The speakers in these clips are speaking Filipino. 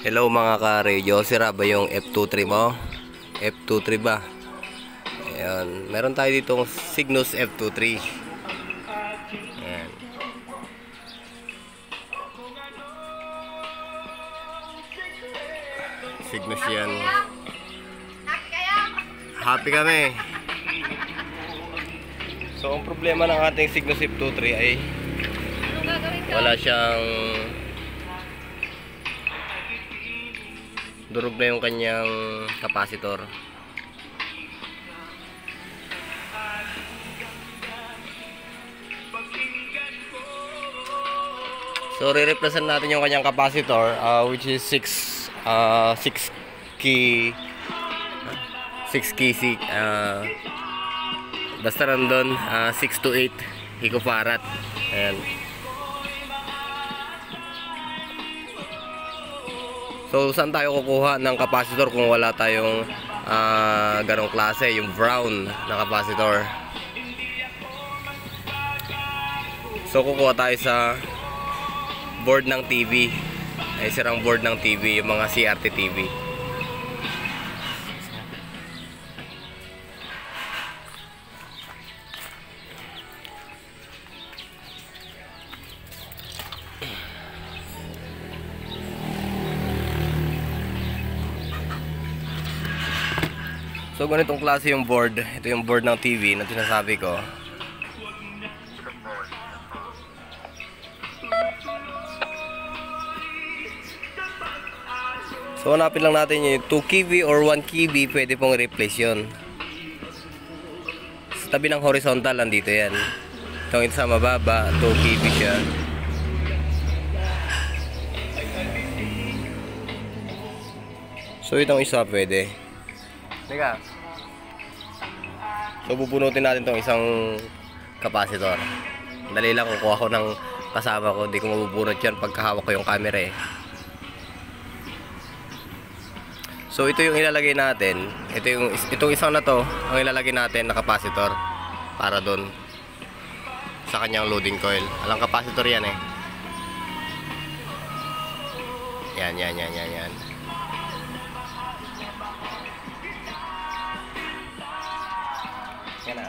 Hello mga ka-radio, sira ba yung F23 mo? F23 ba? Ayan, meron tayo ditong Cygnus F23. Ayan. Cygnus yan. Happy kami. So ang problema ng ating Cygnus F23 ay wala siyang durog na yung kanyang capacitor. So re-replace natin yung kanyang capacitor, which is 6 key basta nandun 6 to 8 picofarad. Ayan. So saan tayo kukuha ng capacitor kung wala tayong ganong klase, yung brown na capacitor? So kukuha tayo sa board ng TV. Ay sirang board ng TV, yung mga CRT TV. So ganitong klase yung board. Ito yung board ng TV na sinasabi ko. So hanapin lang natin yung 2 kV or 1 kV, pwede pong replace yun. Sa tabi ng horizontal, nandito yan. Itong isa mababa, 2 kV siya. So itong isa pwede. Teka. So bubunutin natin itong isang capacitor. Dali lang, kukuha ko ng kasama ko. Hindi ko mabubunot yan pagkahawak ko yung camera eh. So ito yung ilalagay natin. Itong isang na to ang ilalagay natin na capacitor para doon sa kanyang loading coil. Alang capacitor yan eh. Yan. Yan na.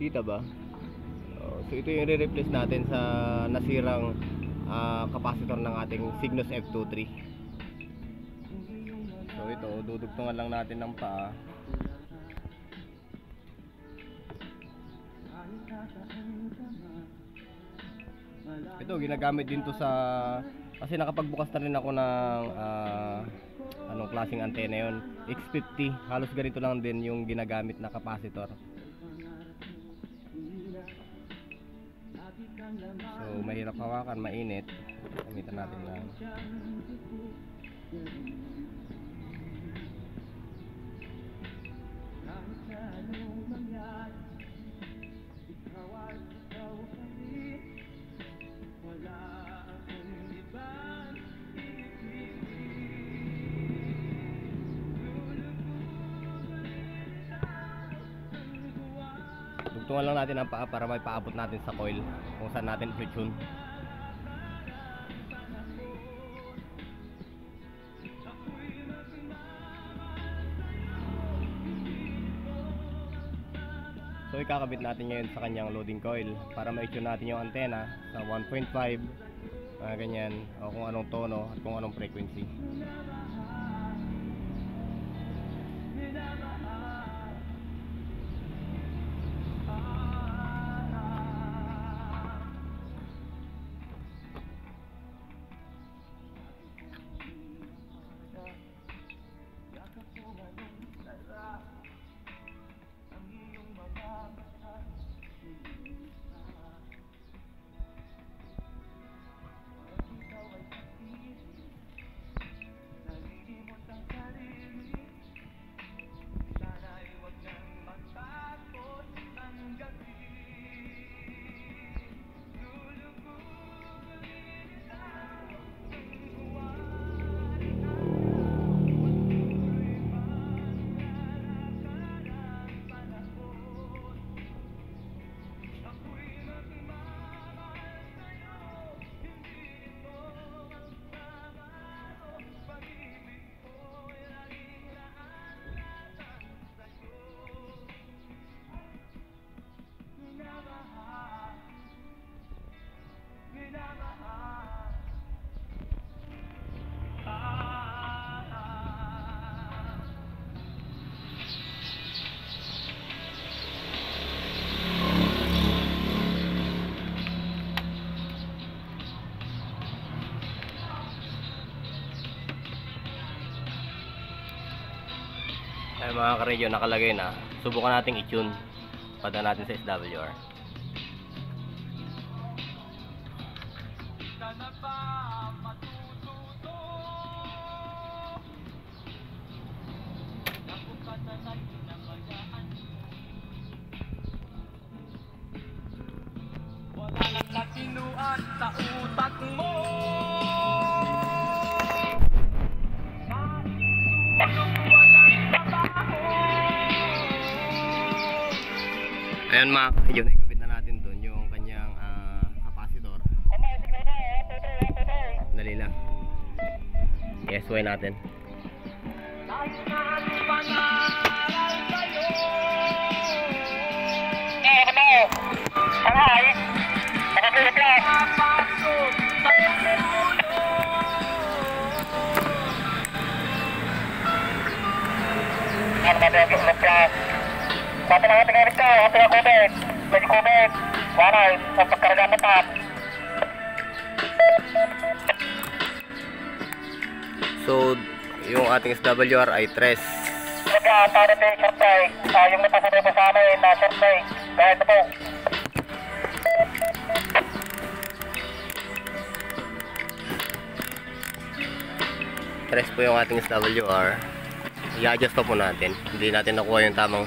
Kita ba? So ito yung i-replace natin sa nasirang capacitor ng ating Cygnus F23. So ito, dudugtungan lang natin ng paa. Ito ginagamit din to sa, kasi nakapagbukas na rin ako ng anong klaseng antena yon. X50, halos ganito lang din yung ginagamit na capacitor. So mahirap hawakan, mainit. Gamitan natin lang. Dugtungan lang natin ang paa para may paabot natin sa coil kung saan natin i-tune. So ikakabit natin ngayon sa kanyang loading coil para ma-tune natin yung antena sa 1.5, ganyan, o kung anong tono at kung anong frequency. Ay mga ka-radio, nakalagay na. Subukan nating i-tune. Pada natin sa SWR. Wala nang matinuan sa utak mo. Ayan mga ka-radio, naikabit na natin doon yung kanyang capacitor. Dali lang. I-SY natin. Satu lagi tinggal ito, hati ako kubit, medyo kubit, waray, sa pagkarga mo pa. So, yung ating SWR ay 3. Nagkatari tayo short play, yung napasabi po sa amin na short play, kahit ito po. Tres po yung ating SWR. I-adjust po natin. Hindi natin nakuha yung tamang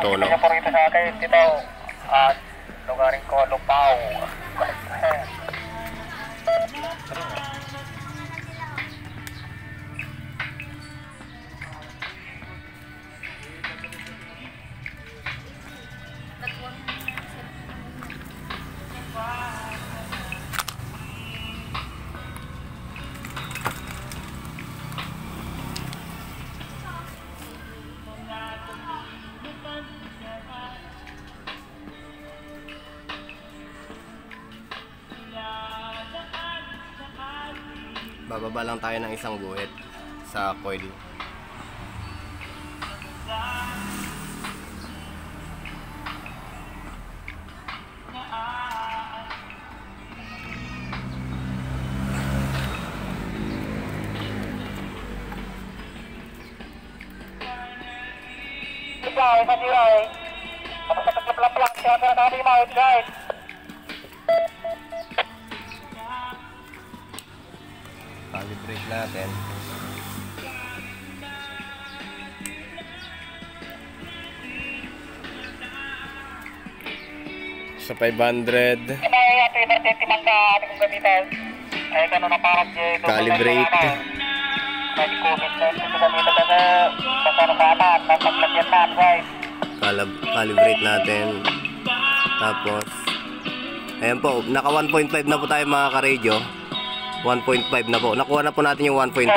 tono. Yung po rito sa akin, dito, at lugarin ko, Lupaw. Bababa lang tayo ng isang guhit sa coil. guys, sa Jiray. Tapos sa taglap-lap, siya na natin mount guys. Calibrate natin. Sa 500. Ito yung emergency man ka ating gamitin. Ay, gano'n na parang Calibrate. Pwede COVID-19 gamitin kasi pasarakanan, mapaglagyan na guys. Calibrate natin. Tapos ayan po, naka 1.5 na po tayo mga ka-radio. 1.5 na po. Nakuha na po natin yung 1.5.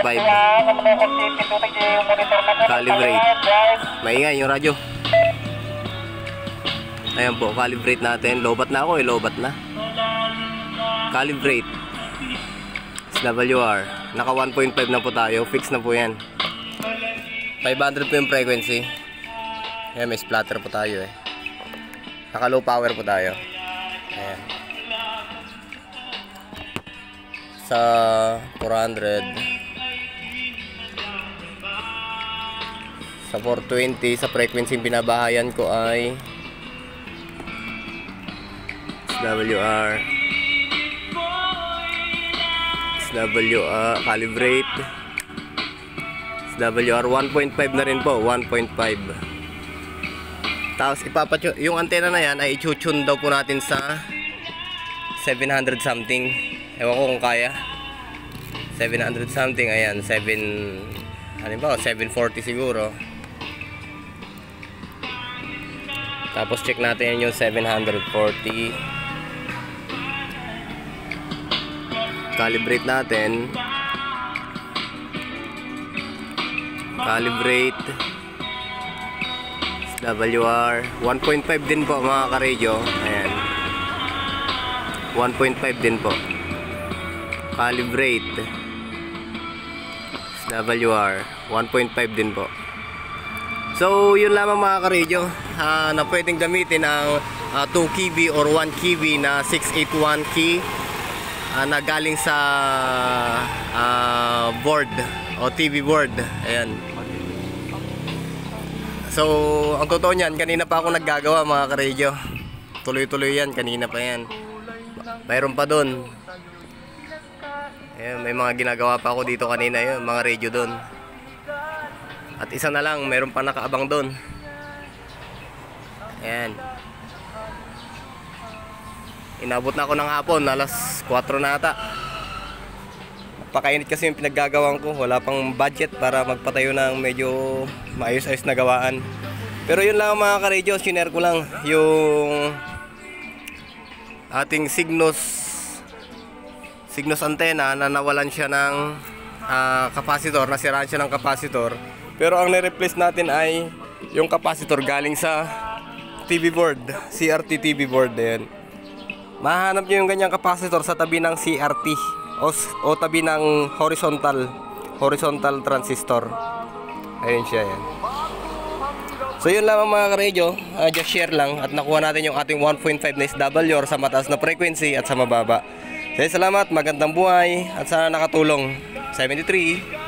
Calibrate. Maingay yung radyo. Ayan po, calibrate natin. Lobat na ako lobat na. Calibrate. SWR. Naka 1.5 na po tayo. Fix na po yan. 500 po yung frequency. Ayan, may splatter po tayo Naka low power po tayo. Ayan. Sa 400. Sa 420, sa frequency yung binabahayan ko ay SWR. Calibrate. SWR 1.5 na rin po, 1.5. Tapos yung antena na yan ay i-tune daw po natin sa 700 something. Ewan ko kung kaya. 700 something, ayan, 740 siguro. Tapos check natin yung 740. Calibrate natin. Calibrate. SWR 1.5 din po mga ka-radio. Ayan. 1.5 din po. Calibrate. SWR 1.5 din po. So yun lamang mga ka-radio na pwedeng gamitin ang 2 kb or 1 kb na 681 key na galing sa board o TV board. Ayan. So ang totoo niyan, kanina pa ako naggagawa mga ka-radio. Tuloy-tuloy yan, kanina pa yan. Mayroon pa doon. Ayan, may mga ginagawa pa ako dito kanina yun, mga radio doon. At isa na lang, mayroon pa nakaabang doon. Ayan. Inabot na ako ng hapon, alas 4 na ata. Pakainit kasi yung pinaggagawang ko. Wala pang budget para magpatayo ng medyo maayos-ayos na gawaan. Pero yun lang mga ka-radio, sinare ko lang yung ating Cygnus antena na nawalan siya ng capacitor, nasiraan siya ng capacitor. Pero ang ni-replace natin ay yung capacitor galing sa TV board, CRT TV board. Ayan. Mahanap nyo yung ganyang capacitor sa tabi ng CRT o tabi ng horizontal transistor. Ayun siya yan. So yun lang mga ka-radio, just share lang at nakuha natin yung ating 1.5 na SWR sa mataas na frequency at sa mababa. So salamat, magandang buhay at sana nakatulong. 73